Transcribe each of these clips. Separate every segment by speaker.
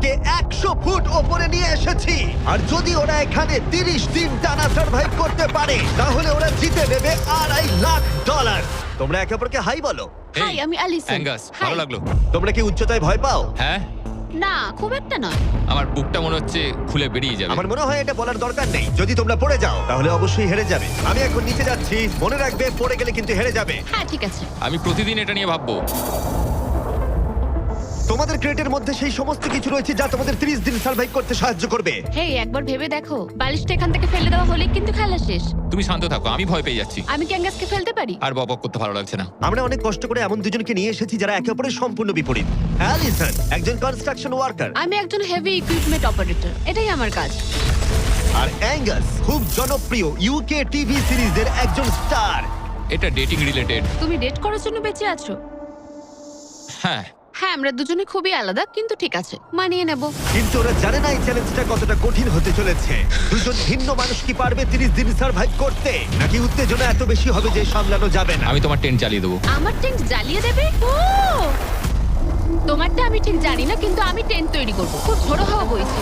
Speaker 1: ওদেরকে 100 ফুট ওপরে নিয়ে এসেছি। আর যদি ওরা এখানে 30 দিন টানা সার্ভাইভ করতে পারে তাহলে ওরা জিতে নেবে $2.5 লাখ। তোমরা একে অপরকে হাই বলো।
Speaker 2: হাই, আমি অ্যালিসন।
Speaker 3: অ্যাঙ্গাস, ভালো লাগলো।
Speaker 1: তোমরা কি উচ্চতায় ভয় পাও?
Speaker 3: হ্যাঁ,
Speaker 2: না, খুব একটা নয়।
Speaker 3: আমার বুকটা মনে হচ্ছে খুলে বেরিয়ে যাবে।
Speaker 1: আমার মনে হয় এটা বলার দরকার নেই। যদি তোমরা পড়ে যাও তাহলে অবশ্যই হেরে যাবে। আমি এখন নিচে যাচ্ছি, মনে রাখবে পড়ে গেলে কিন্তু হেরে যাবে।
Speaker 2: হ্যাঁ, ঠিক আছে।
Speaker 3: আমি প্রতিদিন এটা নিয়ে ভাববো।
Speaker 1: তোমাদের ক্রেটের মধ্যে সেই সমস্ত কিছু রয়েছে যা তোমাদের 30 দিন সার্ভাইভ করতে সাহায্য করবে।
Speaker 2: হেই, একবার ভেবে দেখো, বালিশটা এখান থেকে ফেলে দেওয়া হলেই কিন্তু খেলা শেষ।
Speaker 3: তুমি শান্ত থাকো, আমি ভয় পেয়ে যাচ্ছি।
Speaker 2: আমি কি অ্যাঙ্গাসকে ফেলতে পারি?
Speaker 3: আর বক করতে ভালো লাগছে না।
Speaker 1: আমরা অনেক কষ্ট করে এমন দুজনকে নিয়ে এসেছি যারা একে অপরের সম্পূর্ণ বিপরীত। অ্যালিসন একজন কনস্ট্রাকশন ওয়ার্কার,
Speaker 2: আমি একজন হেভি ইকুইপমেন্ট অপারেটর, এটাই আমার কাজ।
Speaker 1: আর অ্যাঙ্গাস খুব জনপ্রিয় ইউকে টিভি সিরিজের একজন স্টার।
Speaker 3: এটা ডেটিং রিলেটেড।
Speaker 2: তুমি ডেট করার জন্য বেঁচে আছো?
Speaker 3: হ্যাঁ,
Speaker 2: হ্যাঁ, আমরা দুজনে খুবই আলাদা, কিন্তু ঠিক আছে, মানিয়ে নেব।
Speaker 1: কিন্তু ওরা জানে না এই চ্যালেঞ্জটা কতটা কঠিন হতে চলেছে। দুজন ভিন্ন মানুষ কি পারবে 30 দিন সার্ভাইভ করতে, নাকি উত্তেজনা এত বেশি হবে যে সামলানো যাবে না?
Speaker 3: আমি তোমার টেন্ট জ্বালিয়ে দেবো।
Speaker 2: আমার টেন্ট জ্বালিয়ে দেবে? ও, তোমারটা আমি ঠিক জানি না, কিন্তু আমি টেন্ট তৈরি করব। খুব ঝোড়ো হাওয়া বইছে।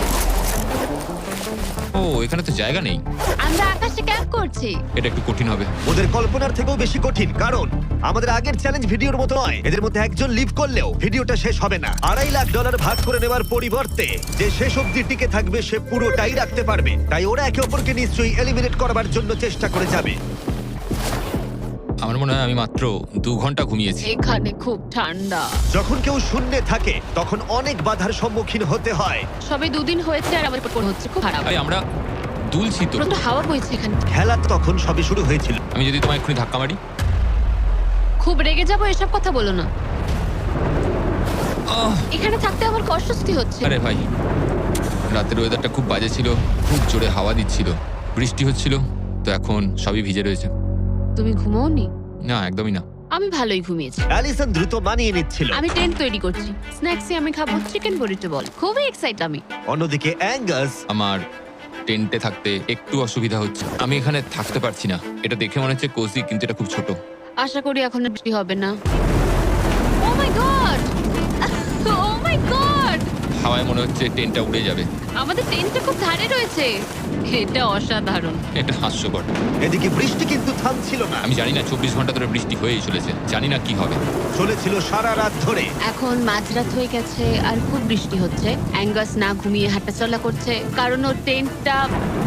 Speaker 3: ও, এখানে তো জায়গা নেই।
Speaker 2: আমরা আকাশে ক্যাম্প করছি।
Speaker 3: এটা একটু কঠিন হবে।
Speaker 1: ওদের কল্পনার থেকেও বেশি কঠিন, কারণ আমাদের আগের চ্যালেঞ্জ ভিডিওর মতো নয়। এদের মধ্যে একজন লিভ করলেও ভিডিওটা শেষ হবে না। $2.5 লাখ ভাগ করে নেওয়ার পরিবর্তে যে শেষ অবধি টিকে থাকবে সে পুরোটাই রাখতে পারবে। তাই ওরা একে অপরকে নিশ্চয়ই এলিমিনেট করবার জন্য চেষ্টা করে যাবে।
Speaker 3: আমার মনে হয় আমি মাত্র 2 ঘন্টা ঘুমিয়েছি।
Speaker 2: এখানে খুব ঠান্ডা।
Speaker 1: যখন কেউ শূন্যে থাকে তখন অনেক বাধার সম্মুখীন হতে হয়।
Speaker 2: সবে 2 দিন হয়েছে আর আমার উপর হচ্ছে খুব খারাপ।
Speaker 3: আরে আমরা দুলছি তো।
Speaker 2: প্রচন্ড হাওয়া বইছে এখানে।
Speaker 1: খেলা তখন সবে শুরু হয়েছিল।
Speaker 3: আমি যদি তোমায় এক্ষুনি ধাক্কা মারি?
Speaker 2: খুব রেগে যাবো, এসব কথা বলো না।
Speaker 3: আহ,
Speaker 2: এখানে থাকতে আমার অস্বস্তি হচ্ছে।
Speaker 3: আরে ভাই, রাতের ওয়েদারটা খুব বাজে ছিল। খুব জোরে হাওয়া দিচ্ছিল, বৃষ্টি হচ্ছিল, তো এখন সবই ভিজে রয়েছে।
Speaker 2: তুমি ঘুমোওনি?
Speaker 3: না, একদমই না।
Speaker 2: আমি ভালোই ঘুমিয়েছি।
Speaker 1: অ্যালিসন দ্রুত মানিয়ে নিচ্ছিল।
Speaker 2: আমি টেন্ট তৈরি করছি। স্ন্যাক্সে আমি খাবো চিকেন বরিটো বল। খুবই এক্সাইট আমি।
Speaker 1: অন্যদিকে অ্যাঙ্গাস
Speaker 3: আমার টেন্টে থাকতে একটু অসুবিধা হচ্ছে। আমি এখানে থাকতে পারছি না। এটা দেখে মনে হচ্ছে কোজি, কিন্তু এটা খুব ছোট।
Speaker 2: আশা করি এখন আর বৃষ্টি হবে না। ও মাই গড! ও মাই গড!
Speaker 3: হাওয়ায় মনে হচ্ছে টেন্টটা উড়ে যাবে।
Speaker 2: আমাদের টেন্টটা খুব ধারে রয়েছে। এটা অসাধারণ।
Speaker 3: এটা হাস্যকর।
Speaker 1: এদিকে বৃষ্টি কিন্তু থামছিল না।
Speaker 3: আমি জানি না, 24 ঘন্টা ধরে বৃষ্টি হয়েই চলেছে। জানি না কি হবে।
Speaker 1: চলেছিল সারা রাত ধরে।
Speaker 2: এখন মাঝরাত হয়ে গেছে আর খুব বৃষ্টি হচ্ছে। অ্যাঙ্গাস না ঘুমিয়ে হাঁটাচলা করছে, কারণ ওর টেন্টটা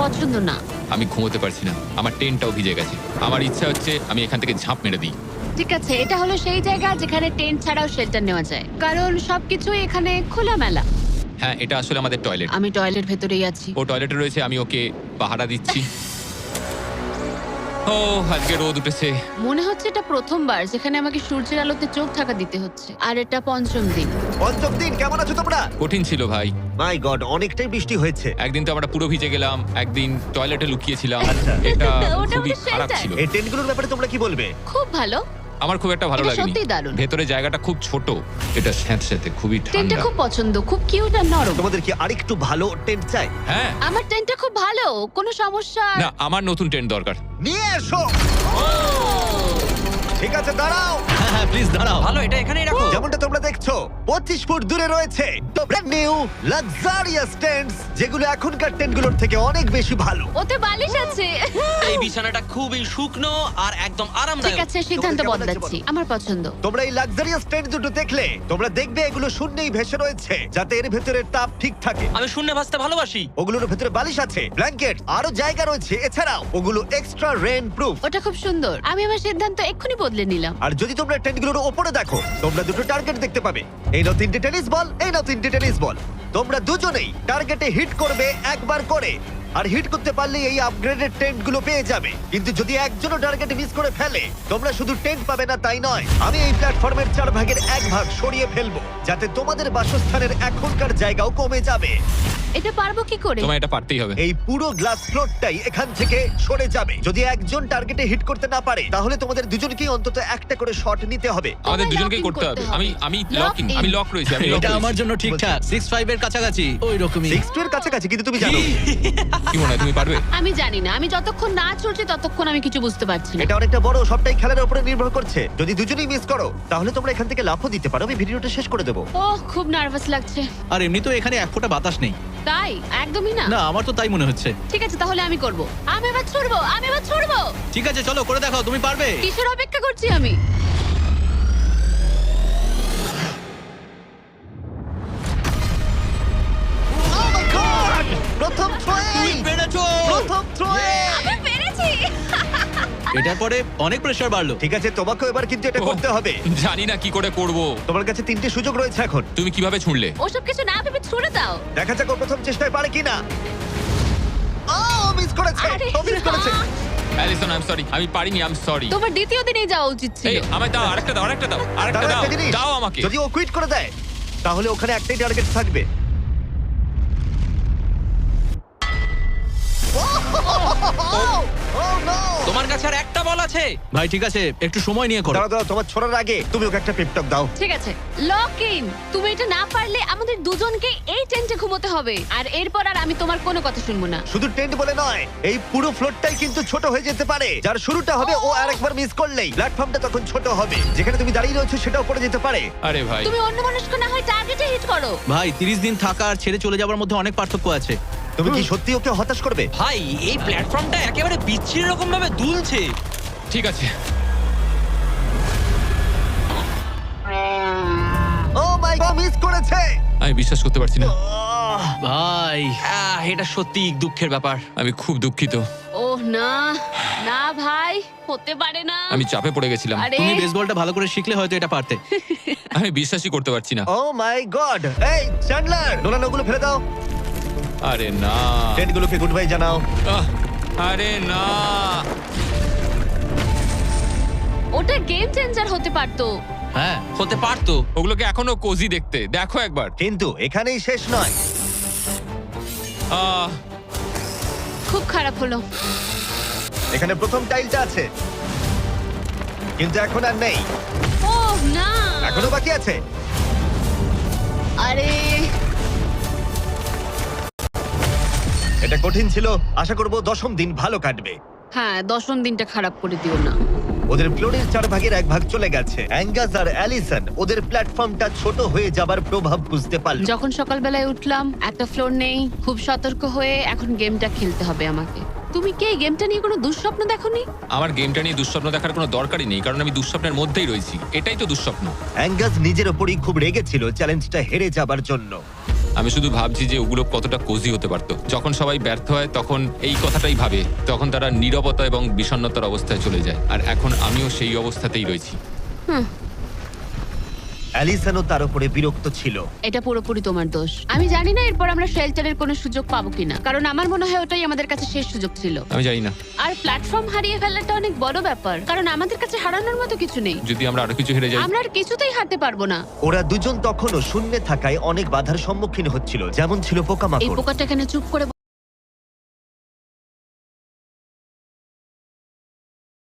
Speaker 2: পছন্দ না।
Speaker 3: আমি ঘুমোতে পারছি না, আমার টেন্টটাও ভিজে গেছে। আমার ইচ্ছা হচ্ছে আমি এখান থেকে ঝাঁপ মেরে দিই।
Speaker 2: ঠিক আছে, এটা হলো সেই জায়গা যেখানে টেন্ট ছাড়াও শেল্টার নেওয়া যায়, কারণ সবকিছুই এখানে খোলামেলা।
Speaker 3: হ্যাঁ, এটা আসলে আমাদের টয়লেট।
Speaker 2: আমি টয়লেট ভেতরেই আছি।
Speaker 3: ও টয়লেটে রয়েছে, আমি ওকে পাহারা দিচ্ছি। ও, আজকে রোদ উঠেছে।
Speaker 2: মনে হচ্ছে এটা প্রথমবার যেখানে আমাকে সূর্যের আলোতে চোখ ঢাকা দিতে হচ্ছে, আর এটা 5ম দিন।
Speaker 1: পঞ্চম দিন, কেমন আছো তোমরা?
Speaker 3: কঠিন ছিল ভাই।
Speaker 1: মাই গড, অনেকটাই বৃষ্টি হয়েছে।
Speaker 3: একদিন তো আমরা পুরো ভিজে গেলাম, একদিন টয়লেটে লুকিয়েছিলাম।
Speaker 1: আচ্ছা।
Speaker 3: এটা
Speaker 2: ওটা
Speaker 3: খুবই
Speaker 2: আমাদের
Speaker 3: খারাপ
Speaker 2: shelter।
Speaker 3: ছিল।
Speaker 1: এই টেন্টগুলোর ব্যাপারে তোমরা কি বলবে?
Speaker 2: খুব ভালো।
Speaker 3: আমার খুব একটা ভালো
Speaker 2: এটা
Speaker 3: লাগেনি।
Speaker 2: সত্যিই দারুণ।
Speaker 3: ভেতরে জায়গাটা খুব ছোট। এটা স্যাঁতস্যাঁতে, খুবই
Speaker 2: টেন্টটা
Speaker 3: ঠান্ডা।
Speaker 2: খুব পছন্দ, খুব কিউট আর নরম।
Speaker 1: তোমাদের কি আরেকটু ভালো টেন্ট চাই?
Speaker 3: হ্যাঁ।
Speaker 2: আমার টেন্টটা খুব ভালো, কোনো সমস্যা।
Speaker 3: না, আমার নতুন টেন্ট দরকার।
Speaker 1: নিয়ে এসো। ঠিক আছে, দাঁড়াও।
Speaker 4: হ্যাঁ প্লিজ দাঁড়াও। ভালো, এটা এখানেই রাখো।
Speaker 1: যেমনটা তোমরা দেখছো 25 ফুট দূরে রয়েছে ব্র্যান্ড নিউ লাক্সারিয়াস টেন্টস, যেগুলো এখনকার টেন্টগুলোর থেকে অনেক বেশি ভালো।
Speaker 2: ওতে বালিশ আছে।
Speaker 4: এই বিছানাটা খুবই শুকনো আর একদম
Speaker 2: ঠিক
Speaker 4: আরামদায়ক।
Speaker 2: আছে, সিদ্ধান্ত
Speaker 1: কেমন লাগছে
Speaker 2: বদলাচ্ছি।
Speaker 1: বলো?
Speaker 2: আমার পছন্দ।
Speaker 1: তোমরা এই লাক্সারিয়াস টেন্ট দুটো দেখলে তোমরা দেখবে এগুলো শূন্যেই ভেসে রয়েছে, যাতে এর ভেতরে তাপ ঠিক থাকে।
Speaker 4: আমি শূন্যে ভাসতে ভালোবাসি।
Speaker 1: ওগুলোর ভেতরে বালিশ আছে, ব্ল্যাঙ্কেট, আরো জায়গা রয়েছে। এছাড়াও ওগুলো এক্সট্রা রেন প্রুফ।
Speaker 2: ওটা খুব সুন্দর। আমি আমার সিদ্ধান্ত এক্ষুনি বদলে নিলাম।
Speaker 1: আর যদি তোমরা টেন্টগুলোর উপরে দেখো, তোমরা দুটো টার্গেট দেখতে পাবে। এই নাও 3টে টেনিস বল, এই নাও 3টে টেনিস বল। তোমরা দুজনেই টার্গেটে হিট করবে একবার করে, আর হিট করতে পারলে এই আপগ্রেডেড টেন্টগুলো পেয়ে যাবে। কিন্তু যদি একজনও টার্গেট মিস করে ফেলে, তোমরা শুধু টেন্ট পাবে না তাই নয়, আমি এই প্ল্যাটফর্মের 4 ভাগের 1 ভাগ সরিয়ে ফেলবো, যাতে তোমাদের বাসস্থানের এখনকার জায়গাও কমে যাবে।
Speaker 2: এটা পারবো কি করে?
Speaker 3: তোমায় এটা পারতেই হবে।
Speaker 1: এই পুরো গ্লাস ফ্লোরটাই এখান থেকে সরে যাবে। যদি একজন টার্গেটে হিট করতে না পারে, তাহলে তোমাদের দুজনকেই অন্তত একটা করে শট নিতে হবে।
Speaker 3: আমাদের
Speaker 2: তোমায়
Speaker 3: দুজনকেই
Speaker 2: lock in
Speaker 3: করতে হবে।
Speaker 2: করতে
Speaker 3: আমি
Speaker 2: হবে।
Speaker 3: আমি
Speaker 2: Lock
Speaker 3: লক ইন,
Speaker 2: in।
Speaker 3: আমি লক রয়েছি। আমি lock
Speaker 4: এটা
Speaker 3: রয়েছি।
Speaker 4: আমার জন্য ঠিকঠাক। 6'5 এর কাছাকাছি ওই রকমই।
Speaker 1: 6'2 এর কাছাকাছি, কিন্তু তুমি জানো
Speaker 3: কি মনে হয় তুমি পারবে?
Speaker 2: আমি জানি না, আমি যতক্ষণ না চলছি ততক্ষণ আমি কিছু বুঝতে পারছি না।
Speaker 1: এটা অনেকটা বড়, সবটাই খেলার উপরে নির্ভর করছে। যদি দুজনেই মিস করো তাহলে তোমরা এখান থেকে লাফও দিতে পারো, আমি ভিডিওটা শেষ করে দেবো।
Speaker 2: ওহ, খুব নার্ভাস লাগছে।
Speaker 5: আর এমনি তো এখানে এক ফোঁটা বাতাস নেই।
Speaker 2: তাই? একদমই না।
Speaker 5: না, আমার তো তাই মনে হচ্ছে।
Speaker 2: ঠিক আছে, তাহলে আমি করব। আমি এবার ছুড়বো।
Speaker 5: ঠিক আছে, চলো করে দেখাও, তুমি পারবে।
Speaker 2: কিসের অপেক্ষা করছি আমি?
Speaker 1: Oh my God! প্রথম থ্রোই!
Speaker 5: পেরেছো।
Speaker 1: প্রথম থ্রোই!
Speaker 2: আমি পেরেছি।
Speaker 5: এটার পরে অনেক প্রেসার বাড়লো।
Speaker 1: ঠিক আছে, তোমাকেও এবার কিন্তু এটা
Speaker 3: ওহ,
Speaker 1: করতে হবে।
Speaker 3: জানি না কি করে করব।
Speaker 1: তোমার কাছে 3টে সুযোগ রয়েছে এখন।
Speaker 3: তুমি কিভাবে ছুঁড়লে?
Speaker 2: ওসব কিছু না ভেবে ছুড়ে দাও।
Speaker 1: দেখা যাক ও প্রথম চেষ্টায় পারে কিনা। ও মিস করেছে,
Speaker 2: আরে
Speaker 1: ও মিস করেছে।
Speaker 2: না।
Speaker 3: অ্যালিসন, আই এম সরি, আমি পারিনি, আই এম সরি।
Speaker 2: তোমার দ্বিতীয় দিনেই যাওয়া উচিত
Speaker 3: এই
Speaker 2: ছিল।
Speaker 3: আমায় দাও, আরেকটা দাও, আরেকটা দাও, আরেকটা
Speaker 1: দাঁড়াও,
Speaker 3: দাও,
Speaker 1: একটা জিনিস।
Speaker 3: দাও আমাকে।
Speaker 1: যদি ও কুইট করে দেয় তাহলে ওখানে একটাই টার্গেট থাকবে। Oh no!
Speaker 4: তোমার কাছে আর একটা বল আছে।
Speaker 5: ভাই ঠিক আছে, একটু সময় নিয়ে করো।
Speaker 1: দাঁড়াও, তোমার ছোড়ার আগে তুমি ওকে একটা পেপটক দাও।
Speaker 2: ঠিক আছে, লক ইন। তুমি এটা না পারলে আমাদের দুজনকে এই টেন্টে ঘুমোতে হবে, আর এরপর আর আমি তোমার কোনো কথা শুনবো না।
Speaker 1: শুধু টেন্ট বলে নয়, এই পুরো ফ্লোরটাই কিন্তু ছোট হয়ে যেতে পারে। যার শুরুটা হবে ও আরেকবার মিস করলেই প্ল্যাটফর্মটা তখন ছোট হবে। যেখানে তুমি দাঁড়িয়ে রয়েছো সেটাও পড়ে যেতে পারে।
Speaker 3: আরে ভাই,
Speaker 2: তুমি অন্যমনস্ক না হয় টার্গেটে হিট করো।
Speaker 5: ভাই 30 দিন থাকা আর ছেড়ে চলে যাওয়ার মধ্যে অনেক পার্থক্য আছে।
Speaker 1: তুমি কি সত্যি ওকে হতাশ করবে?
Speaker 4: ভাই এই প্ল্যাটফর্মটা একেবারে বিচ্ছিরি রকম ভাবে দুলছে।
Speaker 3: ঠিক আছে।
Speaker 1: ও মাই গড, মিস করেছে।
Speaker 3: আমি বিশ্বাস করতে পারছি না।
Speaker 5: ভাই
Speaker 4: এটা সত্যি দুঃখের ব্যাপার।
Speaker 3: আমি খুব দুঃখিত।
Speaker 2: ওহ না, না ভাই, হতে পারে না।
Speaker 3: আমি চাপে পড়ে গেছিলাম।
Speaker 2: আরে
Speaker 5: তুমি বেসবলটা ভালো করে শিখলে হয়তো এটা পারতে।
Speaker 3: আমি বিশ্বাসই করতে পারছি না।
Speaker 1: ও মাই গড। এই চ্যান্ডলার, নোলান ওগুলো ফেলে দাও।
Speaker 3: আরে না,
Speaker 1: টেন্টগুলোকে গুড বাই জানাও।
Speaker 3: আহ, আরে না।
Speaker 2: ওটা গেম চেঞ্জার হতে পারতো।
Speaker 5: হ্যাঁ,
Speaker 4: হতে পারতো।
Speaker 3: ওগুলোকে এখনো কোজি দেখতে, দেখো একবার।
Speaker 1: কিন্তু এখানেই শেষ নয়।
Speaker 3: আহ,
Speaker 2: খুব খারাপ হলো।
Speaker 1: এখানে প্রথম টাইলটা আছে, কিন্তু এখন আর নেই।
Speaker 2: ওহ না।
Speaker 1: এখনো বাকি আছে।
Speaker 2: আরে
Speaker 1: এটা কঠিন ছিল, আশা করব 10ম দিন ভালো কাটবে।
Speaker 2: হ্যাঁ, 10ম দিনটা খারাপ করে দিও না।
Speaker 1: ওদের ফ্লোরের 4 ভাগের 1 ভাগ চলে গেছে। অ্যাঙ্গাস আর অ্যালিসন ওদের প্ল্যাটফর্মটা ছোট হয়ে যাবার প্রভাব বুঝতে পারল।
Speaker 2: যখন সকালবেলায় উঠলাম, একটা ফ্লোর নেই। খুব সতর্ক হয়ে এখন গেমটা খেলতে হবে আমাকে। তুমি কি এই গেমটা নিয়ে কোনো দুঃস্বপ্ন দেখোনি?
Speaker 3: আমার গেমটা নিয়ে দুঃস্বপ্ন দেখার কোনো দরকারই নেই, কারণ আমি দুঃস্বপ্নের মধ্যেই রয়েছি। এটাই তো দুঃস্বপ্ন।
Speaker 1: অ্যাঙ্গাস নিজের ওপরই খুব রেগেছিল চ্যালেঞ্জটা হেরে যাবার জন্য।
Speaker 3: আমি শুধু ভাবছি যে ওগুলো কতটা কোজি হতে পারতো। যখন সবাই ব্যর্থ হয় তখন এই কথাটাই ভাবে, তখন তারা নীরবতা এবং বিষণ্ণতার অবস্থায় চলে যায়। আর এখন আমিও সেই অবস্থাতেই রয়েছি।
Speaker 1: অ্যালিসনও তার উপরে বিরক্ত ছিল।
Speaker 2: এটা পুরোপুরি তোমার দোষ। আমি জানি না এরপর আমরা শেল্টারের কোনো সুযোগ পাবো কিনা, কারণ আমার মনে হয় ওটাই আমাদের কাছে শেষ সুযোগ ছিল।
Speaker 3: আমি জানি না,
Speaker 2: আর প্ল্যাটফর্ম হারিয়ে ফেলাটা অনেক বড় ব্যাপার, কারণ আমাদের কাছে হারানোর মতো কিছু নেই।
Speaker 3: যদি আমরা আরো কিছু হেরে যাই।
Speaker 2: আমরা আর কিছুতেই হারতে পারবো না।
Speaker 1: ওরা দুজন তখনও শূন্যে থাকায় অনেক বাধার সম্মুখীন হচ্ছিল, যেমন ছিল
Speaker 2: এই
Speaker 1: পোকামাকড়।
Speaker 2: পোকাটা এখানে চুপ করে